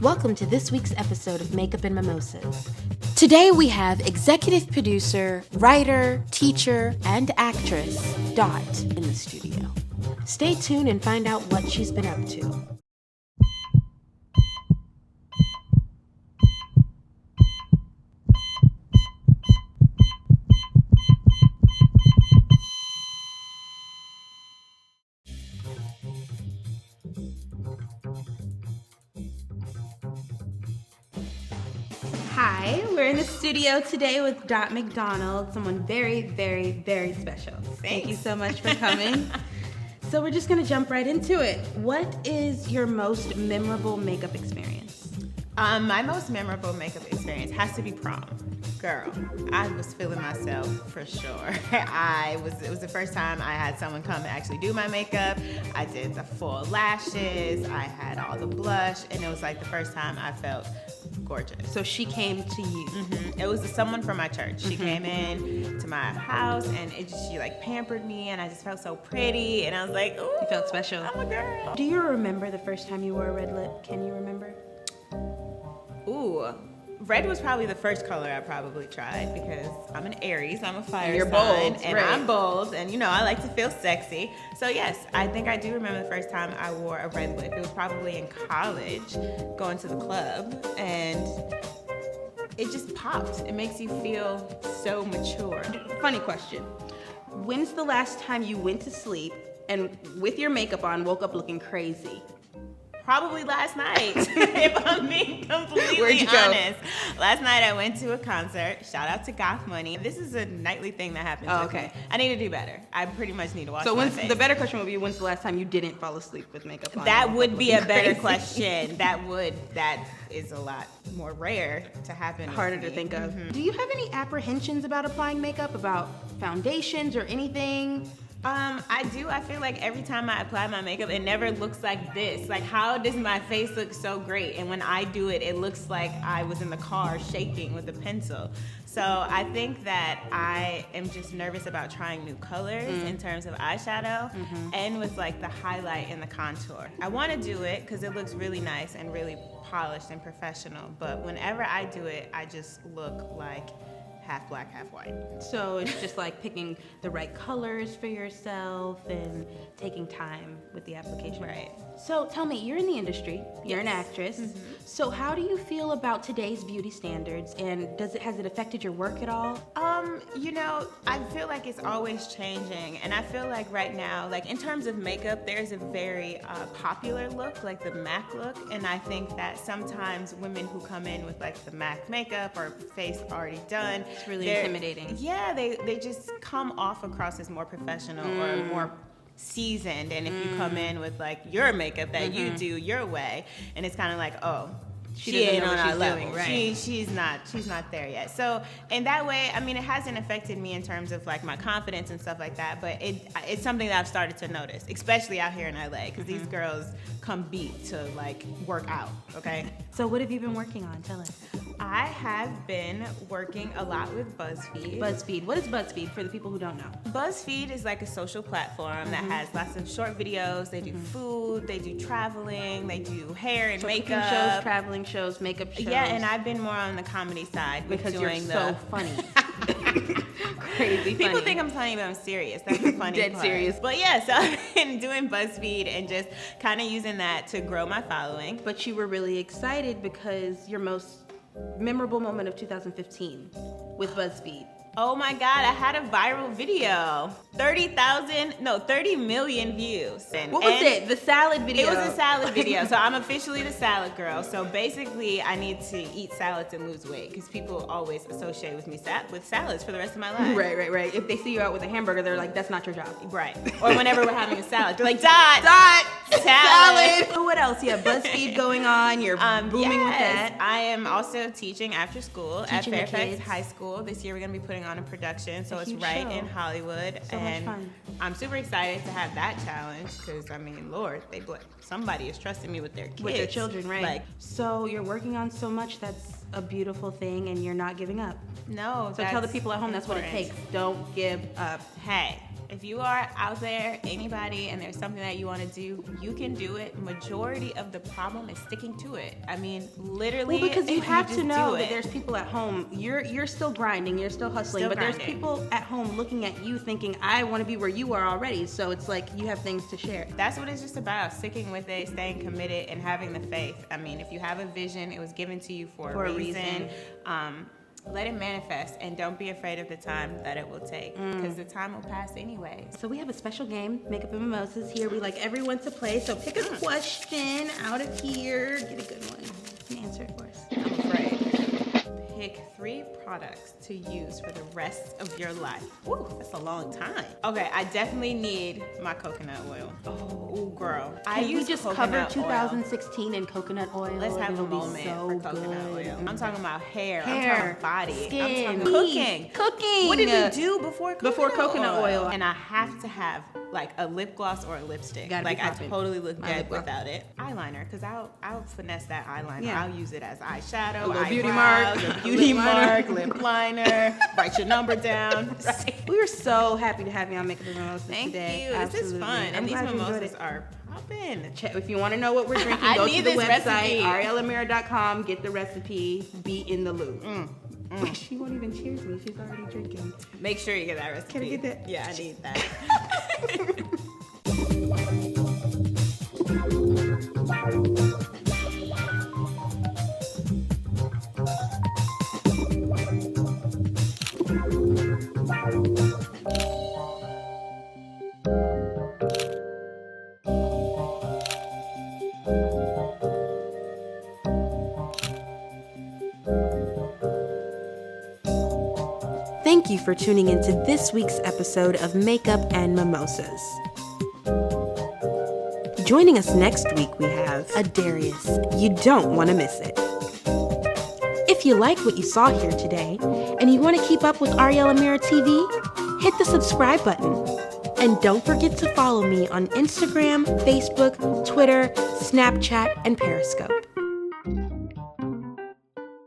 Welcome to this week's episode of Makeup Mimosas. Today we have executive producer, writer, teacher, and actress Dot in the studio. Stay tuned and find out what she's been up to. Hi, we're in the studio today with Dot McDonald, someone very, very, very special. Thank you so much for coming. So we're just gonna jump right into it. What is your most memorable makeup experience? My most memorable makeup experience has to be prom. Girl, I was feeling myself for sure. It was the first time I had someone come and actually do my makeup. I did the full lashes, I had all the blush, and it was like the first time I felt gorgeous. So she came to you. Mm-hmm. It was someone from my church. She came in to my house and she like pampered me and I just felt so pretty and I was like, ooh, You felt special. I'm a girl. Do you remember the first time you wore a red lip? Can you remember? Ooh. Red was probably the first color I probably tried because I'm an Aries, I'm a fire You're sign, bold, and right. I'm bold, and you know, I like to feel sexy. So yes, I think I do remember the first time I wore a red lip. It was probably in college, going to the club, and it just popped. It makes you feel so mature. Funny question. When's the last time you went to sleep and with your makeup on woke up looking crazy? Probably last night, if I'm being completely Where'd you go? honest. Last night I went to a concert. Shout out to Goth Money. This is a nightly thing that happens with me. I need to do better. I pretty much need to wash my face. The better question would be, when's the last time you didn't fall asleep with makeup on? That would be a better Crazy. question. That is a lot more rare to happen. Harder with to me. think of. Mhm. Do you have any apprehensions about applying makeup, about foundations or anything? I do. I feel like every time I apply my makeup, it never looks like this. Like, how does my face look so great? And when I do it, it looks like I was in the car shaking with a pencil. So I think that I am just nervous about trying new colors in terms of eyeshadow and with like the highlight and the contour. I want to do it because it looks really nice and really polished and professional. But whenever I do it, I just look like half black, half white. So it's just like picking the right colors for yourself and taking time with the application. Right. So tell me, you're in the industry, you're an Yes. actress. So how do you feel about today's beauty standards, and has it affected your work at all? You know, I feel like it's always changing, and I feel like right now, like in terms of makeup, there's a very popular look, like the MAC look, and I think that sometimes women who come in with like the MAC makeup or face already done, It's really intimidating. Yeah, they just come off across as more professional or more seasoned, and if you come in with like your makeup that you do your way, and it's kind of like, oh, she doesn't ain't know on what our she's level. doing, right. She's not there yet. So in that way, I mean, it hasn't affected me in terms of like my confidence and stuff like that, but it's something that I've started to notice, especially out here in LA, because these girls come beat to like work out, okay? So what have you been working on? Tell us. I have been working a lot with BuzzFeed. BuzzFeed. What is BuzzFeed for the people who don't know? BuzzFeed is like a social platform that has lots of short videos. They do food, they do traveling, they do hair and Cooking makeup. shows, traveling shows, makeup shows. Yeah, and I've been more on the comedy side with because you're doing so funny. Crazy People funny. think I'm funny, but I'm serious. That's the funny Dead part. serious. But yeah, so I've been doing BuzzFeed and just kind of using that to grow my following. But you were really excited because your most memorable moment of 2015 with BuzzFeed. Oh my God, I had a viral video. 30 million views. What was it? The salad video? It was a salad video. So I'm officially the salad girl. So basically, I need to eat salads and lose weight because people always associate with me with salads for the rest of my life. Right. If they see you out with a hamburger, they're like, that's not your job. Right. Or whenever we're having a salad, they're like, Dot, salad. So what else? Yeah, BuzzFeed going on. You're booming with that. I am also teaching after school at Teaching the Fairfax kids. High School. This year we're going to be putting on a production, so A it's huge right show. in Hollywood. So much and fun. I'm super excited to have that challenge because, I mean, Lord, somebody is trusting me with their kids. With their children, right? Like, So you're working on so much. That's a beautiful thing, and you're not giving up. no, So tell the people at home that's what it important. takes. Don't give up. Hey, If you are out there, anybody, and there's something that you want to do, you can do it. Majority of the problem is sticking to it. I mean, literally. Well, because you have to know that it. there's people at home. You're still grinding, you're still hustling, but there's people at home looking at you thinking, I want to be where you are already. So it's like you have things to share. That's what it's just about, sticking with it, staying committed, and having the faith. I mean, if you have a vision, it was given to you for a reason. Let it manifest, and don't be afraid of the time that it will take, because the time will pass anyway. So we have a special game, Makeup and Mimosas. Here we like everyone to play. So pick a question out of here. Get a good one and answer it for us. I'm afraid. Pick 3 products to use for the rest of your life. Ooh, that's a long time. Okay, I definitely need my coconut oil. Oh, girl. I just covered 2016 in coconut oil. Let's have a moment for coconut oil. I'm talking about hair. I'm talking about body. Skin. I'm talking Cooking. What did we do before coconut oil? And I have to have like a lip gloss or a lipstick. Gotta be I poppin'. totally look dead without it. Eyeliner, because I'll finesse that eyeliner. Yeah. I'll use it as eyeshadow, A little beauty eyebrows, mark, a beauty lip liner. mark, lip liner, write your number down. Right. We were so happy to have you on Makeup and Mimosas Thank today. you. This is Absolutely. fun. I'm And these glad you enjoyed mimosas it. are popping. If you want to know what we're drinking, I go need to the this website, recipe. arielamirah.com, get the recipe, be in the loop. She won't even cheers me. She's already drinking. Make sure you get that recipe. Can I get that? Yeah, I need that. Thank you for tuning into this week's episode of Makeup and Mimosas. Joining us next week, we have a Darius. You don't want to miss it. If you like what you saw here today, and you want to keep up with Ariel Amirah TV, hit the subscribe button. And don't forget to follow me on Instagram, Facebook, Twitter, Snapchat, and Periscope.